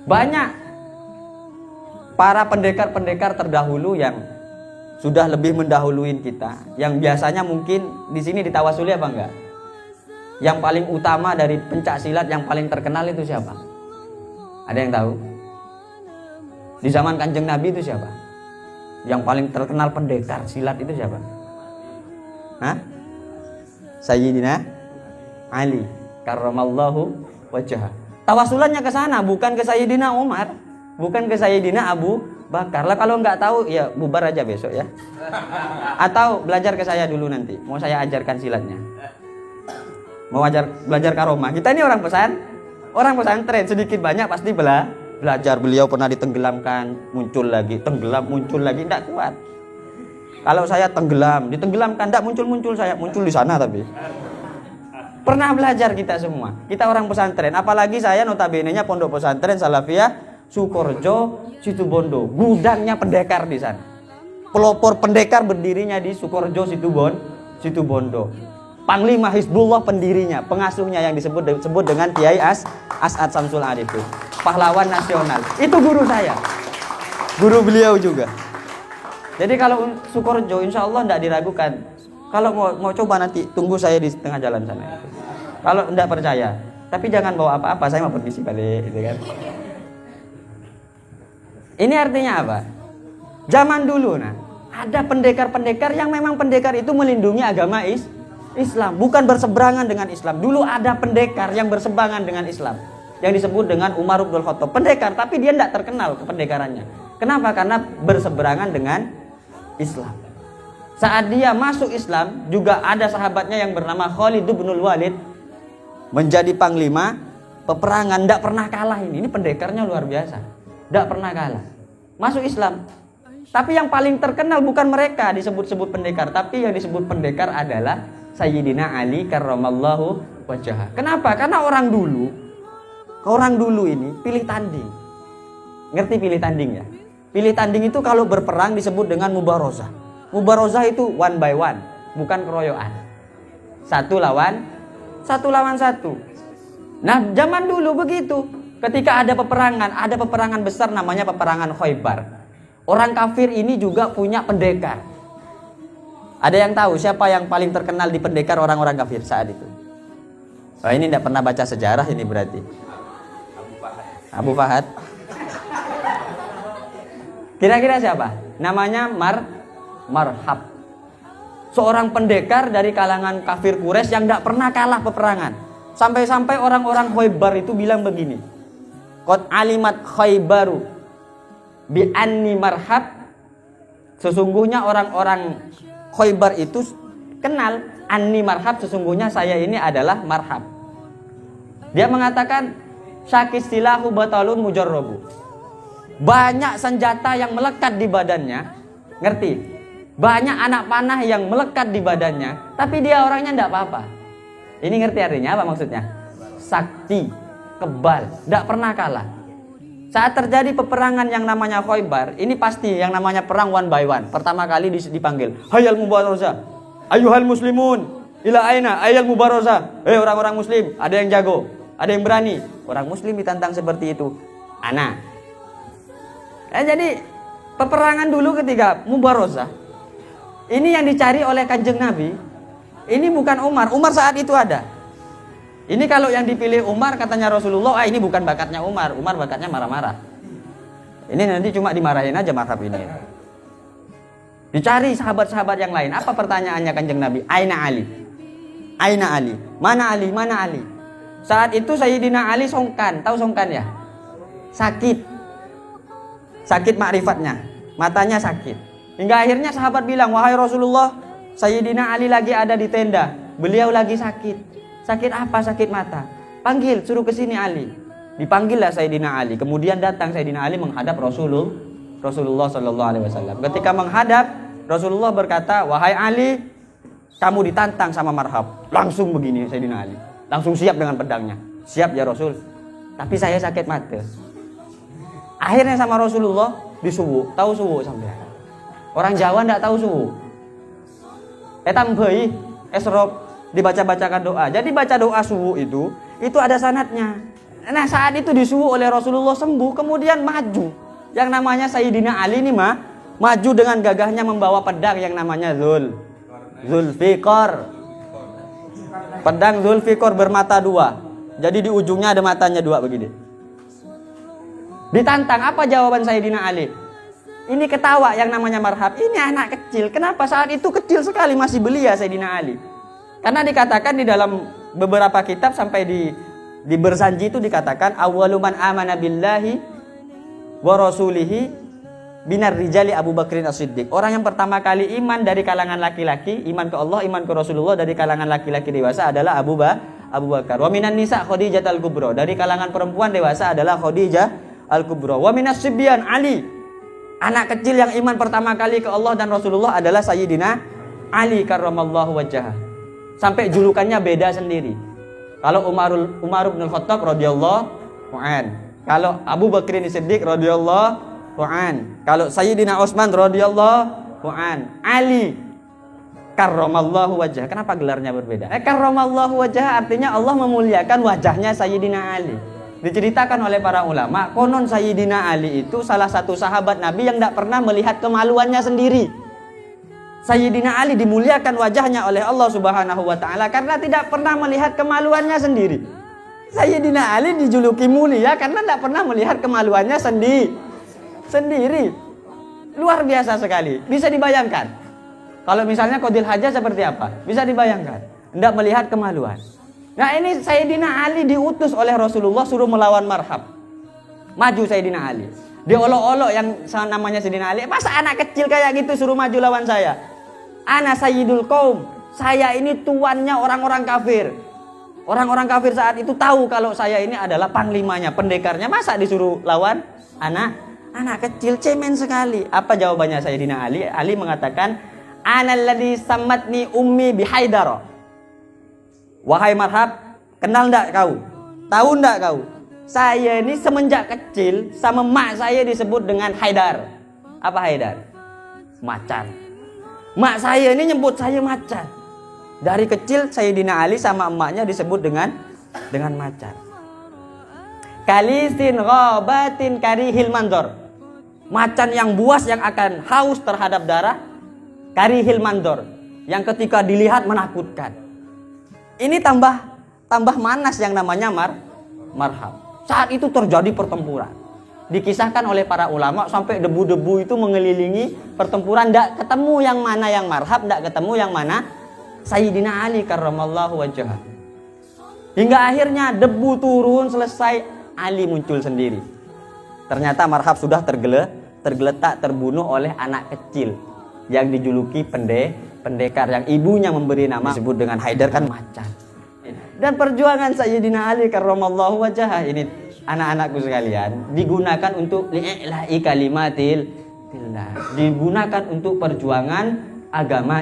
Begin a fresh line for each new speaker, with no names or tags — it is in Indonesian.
Banyak para pendekar-pendekar terdahulu yang sudah lebih mendahuluin kita, yang biasanya mungkin di sini ditawasuli apa enggak? Yang paling utama dari pencak silat yang paling terkenal itu siapa? Ada yang tahu? Di zaman Kanjeng Nabi itu siapa? Yang paling terkenal pendekar silat itu siapa? Hah? Sayyidina Ali karramallahu wajhah. Tawasulannya ke sana, bukan ke Sayyidina Umar, bukan ke Sayyidina Abu Bakar. Lah kalau nggak tahu ya bubar aja besok ya. Atau belajar ke saya dulu nanti. Mau saya ajarkan silatnya. Mau belajar karomah. Kita ini orang pesantren, sedikit banyak pasti belajar. Beliau pernah ditenggelamkan, muncul lagi, tenggelam, muncul lagi, tidak kuat. Kalau saya ditenggelamkan, tidak muncul saya, muncul di sana tapi. Pernah belajar kita semua. Kita orang pesantren, apalagi saya notabene-nya pondok pesantren Salafiyah Sukorejo Situbondo. Gudangnya pendekar di sana. Pelopor pendekar berdirinya di Sukorejo Situbondo. Panglima Hizbullah pendirinya, pengasuhnya yang disebut dengan Kiai As'ad Samsul Arifin. Pahlawan nasional. Itu guru saya. Guru beliau juga. Jadi kalau Sukorejo insya Allah tidak diragukan. Kalau mau coba nanti tunggu saya di tengah jalan sana. Kalau tidak percaya, tapi jangan bawa apa-apa, saya mau permisi balik, gitu kan. Ini artinya apa? Zaman dulu ada pendekar-pendekar yang memang pendekar itu melindungi agama Islam, bukan berseberangan dengan Islam. Dulu ada pendekar yang berseberangan dengan Islam, yang disebut dengan Umar bin Khattab. Pendekar, tapi dia tidak terkenal kependekarannya. Kenapa? Karena berseberangan dengan Islam. Saat dia masuk Islam, juga ada sahabatnya yang bernama Khalid bin Walid menjadi panglima peperangan, tidak pernah kalah ini. Ini pendekarnya luar biasa, tidak pernah kalah. Masuk Islam. Tapi yang paling terkenal bukan mereka disebut-sebut pendekar, tapi yang disebut pendekar adalah Sayyidina Ali karramallahu wajhah. Kenapa? Karena orang dulu ini pilih tanding. Ngerti pilih tanding ya? Pilih tanding itu kalau berperang disebut dengan mubarozah. Mubarozah itu one by one, bukan keroyokan. Satu lawan satu. Nah, zaman dulu begitu. Ketika ada peperangan besar namanya peperangan Khaybar. Orang kafir ini juga punya pendekar. Ada yang tahu siapa yang paling terkenal di pendekar orang-orang kafir saat itu? Oh, ini tidak pernah baca sejarah ini berarti. Abu Fahad. Kira-kira siapa? Namanya Marhab. Seorang pendekar dari kalangan kafir Quraisy yang tidak pernah kalah peperangan. Sampai-sampai orang-orang Khaybar itu bilang begini. Qad alimat Khaybaru bi anni Marhab. Sesungguhnya orang-orang Khaybar itu kenal anni Marhab, sesungguhnya saya ini adalah Marhab. Dia mengatakan syakis silahu batalun mujarrabu. Banyak senjata yang melekat di badannya. Ngerti? Banyak anak panah yang melekat di badannya, tapi dia orangnya tidak apa-apa. Ini ngerti artinya apa maksudnya? Sakti, kebal, tidak pernah kalah. Saat terjadi peperangan yang namanya Khaybar, ini pasti yang namanya perang one by one. Pertama kali dipanggil, hayal mubarozah, ayuhal muslimun, ila aina, ayal mubarozah. Orang-orang muslim, ada yang jago, ada yang berani. Orang muslim ditantang seperti itu. Ana. Jadi peperangan dulu ketika mubarozah, ini yang dicari oleh Kanjeng Nabi. Ini bukan Umar. Umar saat itu ada. Ini kalau yang dipilih Umar katanya Rasulullah, ini bukan bakatnya Umar. Umar bakatnya marah-marah. Ini nanti cuma dimarahin aja Marhab ini. Dicari sahabat-sahabat yang lain. Apa pertanyaannya Kanjeng Nabi? Aina Ali? Aina Ali? Mana Ali? Mana Ali? Saat itu Sayyidina Ali songkan. Tahu songkan ya? Sakit makrifatnya. Matanya sakit. Hingga akhirnya sahabat bilang, wahai Rasulullah, Sayyidina Ali lagi ada di tenda. Beliau lagi sakit. Sakit apa? Sakit mata. Panggil, suruh ke sini Ali. Dipanggillah Sayyidina Ali. Kemudian datang Sayyidina Ali menghadap Rasulullah sallallahu alaihi wasallam. Ketika menghadap, Rasulullah berkata, "Wahai Ali, kamu ditantang sama Marhab." Langsung begini Sayyidina Ali. Langsung siap dengan pedangnya. "Siap ya Rasul. Tapi saya sakit mata." Akhirnya sama Rasulullah disuwuk. Tahu suwuk sampean? Orang Jawa enggak tahu suwuk. Esrop dibaca-bacakan doa. Jadi baca doa suwuk itu ada sanadnya. Nah saat itu disuruh oleh Rasulullah sembuh, kemudian maju. Yang namanya Sayyidina Ali ini maju dengan gagahnya membawa pedang yang namanya Zulfikar. Pedang Zulfikar bermata dua. Jadi di ujungnya ada matanya dua begini. Ditantang, apa jawaban Sayyidina Ali? Ini ketawa yang namanya marhab. Ini anak kecil. Kenapa saat itu kecil sekali masih belia Sayyidina Ali? Karena dikatakan di dalam beberapa kitab sampai di Berzanji itu dikatakan awwaluman amana billahi wa rasulihi binar rijali Abu Bakrin As-Siddiq. Orang yang pertama kali iman dari kalangan laki-laki, iman ke Allah, iman ke Rasulullah dari kalangan laki-laki dewasa adalah Abu Bakar. Wa minan nisa Khadijah al-Kubra. Dari kalangan perempuan dewasa adalah Khadijah al-Kubra. Wa minas sibyan Ali. Anak kecil yang iman pertama kali ke Allah dan Rasulullah adalah Sayyidina Ali karramallahu wajhah. Sampai julukannya beda sendiri. Kalau Umar bin Khattab radhiyallahu an, kalau Abu Bakrin Siddiq radhiyallahu an, kalau Sayyidina Utsman radhiyallahu an, Ali karramallahu wajhah. Kenapa gelarnya berbeda? Karramallahu wajhah artinya Allah memuliakan wajahnya Sayyidina Ali. Diceritakan oleh para ulama, konon Sayyidina Ali itu salah satu sahabat Nabi yang tidak pernah melihat kemaluannya sendiri. Sayyidina Ali dimuliakan wajahnya oleh Allah Subhanahu wa taala karena tidak pernah melihat kemaluannya sendiri. Sayyidina Ali dijuluki mulia karena tidak pernah melihat kemaluannya sendiri. Luar biasa sekali. Bisa dibayangkan. Kalau misalnya Qadil Hajah seperti apa? Bisa dibayangkan. Tidak melihat kemaluan. Nah ini Sayyidina Ali diutus oleh Rasulullah suruh melawan marhab. Maju Sayyidina Ali. Diolok-olok yang namanya Sayyidina Ali. Masa anak kecil kayak gitu suruh maju lawan saya? Ana sayyidul qaum. Saya ini tuannya orang-orang kafir. Orang-orang kafir saat itu tahu kalau saya ini adalah panglimanya, pendekarnya. Masa disuruh lawan anak kecil, cemen sekali. Apa jawabannya Sayyidina Ali? Ali mengatakan, ana alladhi sammatni ummi bihaidar. Wahai marhab, kenal enggak kau? Tahu enggak kau? Saya ini semenjak kecil sama mak saya disebut dengan Haidar. Apa Haidar? Macan. Mak saya ini nyebut saya macan. Dari kecil Sayyidina Ali sama emaknya disebut dengan macan. Kalisin ghabatin karihil mandor. Macan yang buas yang akan haus terhadap darah. Karihil mandor. Yang ketika dilihat menakutkan. Ini tambah manas yang namanya marhab. Saat itu terjadi pertempuran. Dikisahkan oleh para ulama sampai debu-debu itu mengelilingi pertempuran. Tidak ketemu yang mana yang marhab, tidak ketemu yang mana Sayyidina Ali karramallahu wajhah. Hingga akhirnya debu turun selesai, Ali muncul sendiri. Ternyata marhab sudah tergeletak terbunuh oleh anak kecil yang dijuluki pendekar, yang ibunya memberi nama disebut dengan Haidar kan macan. Dan perjuangan Sayyidina Ali karramallahu wajhah ini anak-anakku sekalian digunakan untuk li'ila'i kalimatillah, digunakan untuk perjuangan agama